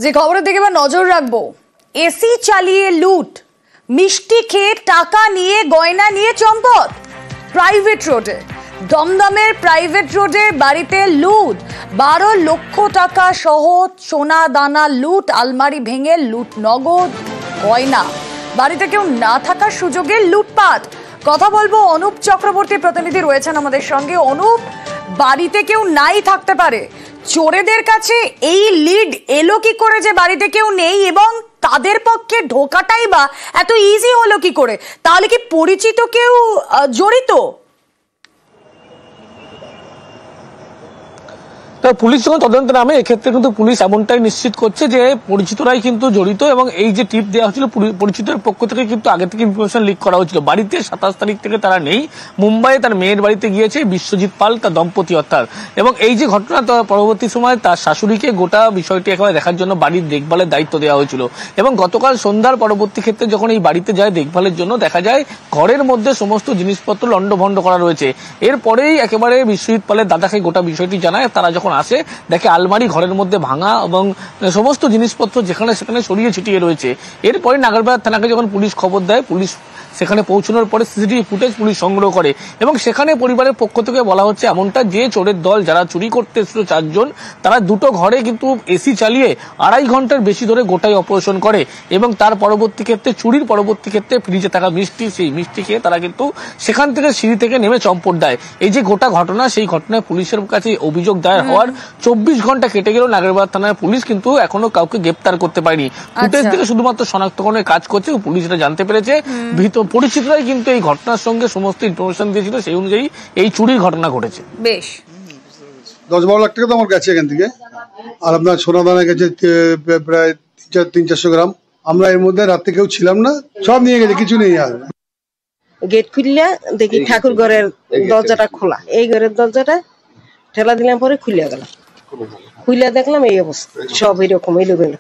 যে খবরের দিকে এবার নজর রাখবো, এসি চালিয়ে লুট, মিষ্টি খেয়ে টাকা নিয়ে গয়না নিয়ে চম্পট। প্রাইভেট রোডে, দমদমের প্রাইভেট রোডে বাড়িতে লুট, 12 লক্ষ টাকা সহ সোনা দানা লুট, আলমারি ভেঙে লুট, নগদ গয়না, বাড়িতে কেউ না থাকার সুযোগে লুটপাট। কথা বলবো, অনুপ চক্রবর্তী প্রতিনিধি রয়েছেন আমাদের সঙ্গে। অনুপ, বাড়িতে কেউ নাই থাকতে পারে, চোরেদের কাছে এই লিড এলো কি করে যে বাড়িতে কেউ নেই, এবং তাদের পক্ষে ঢোকাটাই বা এত ইজি হলো কি করে? তাহলে কি পরিচিত কেউ জড়িত? পুলিশ যখন তদন্ত নামে, এক্ষেত্রে কিন্তু পুলিশ এমনটাই নিশ্চিত করছে যে পরিচিতরাই কিন্তু জড়িত, এবং এই যে টিপ দেওয়া হচ্ছিল পরিচিতের পক্ষ থেকে কিন্তু আগে থেকে ইনফরমেশন লিক করা হয়েছিল। বাড়িতে 27 তারিখ থেকে তারা নেই, মুম্বাইয়ে তার মেয়ের বাড়িতে গিয়েছে বিশ্বজিৎ পাল, তার দম্পতি অর্থাৎ। এবং এই যে ঘটনা, পরবর্তী সময় তার শাশুড়িকে গোটা বিষয়টি একেবারে দেখার জন্য বাড়ির দেখভালের দায়িত্ব দেওয়া হয়েছিল। এবং গতকাল সন্ধ্যার পরবর্তী ক্ষেত্রে যখন এই বাড়িতে যায় দেখভালের জন্য, দেখা যায় ঘরের মধ্যে সমস্ত জিনিসপত্র লন্ডভন্ড করা রয়েছে। এরপরেই একেবারে বিশ্বজিৎ পালের দাদাকে গোটা বিষয়টি জানায়। তারা যখন আসে, দেখে আলমারি ঘরের মধ্যে ভাঙা এবং সমস্ত জিনিসপত্র যেখানে সেখানে ছড়িয়ে ছিটিয়ে রয়েছে। এরপরে নাগরবাজার থানাকে যখন পুলিশ খবর দেয়, পুলিশ সেখানে পৌঁছানোর পরে সিসিটিভি ফুটেজ পুলিশ সংগ্রহ করে, এবং সেখানে পরিবারের পক্ষ থেকে বলা হচ্ছে এমনটা যে চোরের দল যারা চুরি করতে এসেছিল 4 জন, তারা দুটো ঘরে কিন্তু এসি চালিয়ে 2.5 ঘন্টার বেশি ধরে গোটাই অপারেশন করে, এবং তার পরবর্তী ক্ষেত্রে চুরির পরবর্তী ক্ষেত্রে ফ্রিজে থাকা মিষ্টি, সেই মিষ্টি খেয়ে তারা কিন্তু সেখান থেকে সিঁড়ি থেকে নেমে চম্পট দেয়। এই যে গোটা ঘটনা, সেই ঘটনায় পুলিশের কাছে অভিযোগ দায়ের হওয়ার 24 ঘন্টা কেটে গেল, নাগরবাজার থানার পুলিশ কিন্তু এখনো কাউকে গ্রেপ্তার করতে পারেনি। ফুটেজ থেকে শুধুমাত্র শনাক্তকরণের কাজ করছে। পুলিশ এটা জানতে পেরেছে পরিচিতরাই কিন্তু এই ঘটনার সঙ্গে সমস্ত ইনফরমেশন দিয়েছিল, সেই অনুযায়ী এই চুরির ঘটনা ঘটেছে। বেশ 10-12 লাখ টাকা তো আমার গেছে এখান থেকে, আর আপনার সোনা দানা গেছে প্রায় 300-400 গ্রাম। আমরা এর মধ্যে রাত্রে কেউ ছিলাম না, সব নিয়ে গেছে, কিছু নেই। আর গেট খুললে দেখি ঠাকুর ঘরের দরজাটা খোলা, এই ঘরের দরজাটা ঠেলা দিলাম, পরে খুলে গেল, খুলে দেখলাম এই অবস্থা, সব এরকম এলো গেল।